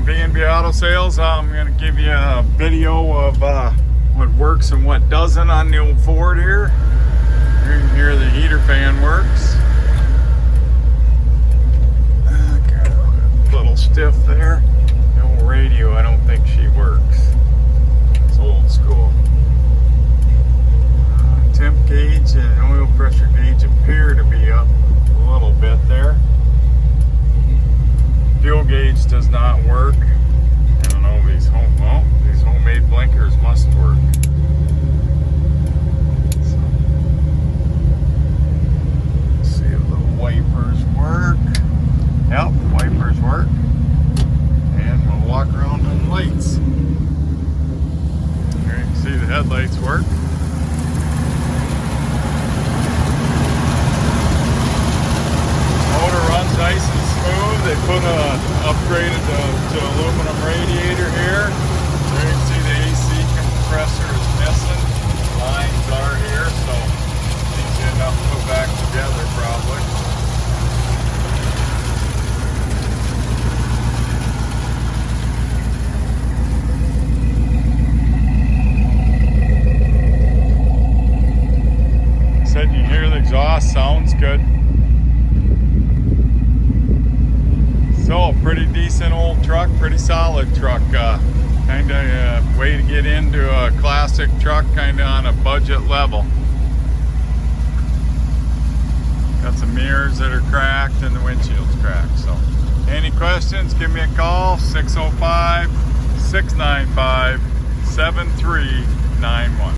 B&B Auto Sales. I'm going to give you a video of what works and what doesn't on the old Ford here. You can hear the heater fan works. Okay, a little stiff there. The old radio, I don't think she works. It's old school. Temp gauge and oil pressure gauge appear to be up a little bit there. Fuel gauge does not work. I don't know, these homemade blinkers must work. So, let's see if the wipers work. Yep, wipers work. And we'll walk around the lights. Here you can see the headlights work. Motor runs nice and smooth. They put upgraded to aluminum radiator here. There you can see the AC compressor is missing. Lines are here, so easy enough to put back together probably. Said you hear the exhaust, sounds good. So, pretty decent old truck, pretty solid truck. Kind of way to get into a classic truck, kind of on a budget level. Got some mirrors that are cracked and the windshield's cracked. So, any questions, give me a call, 605-695-7391.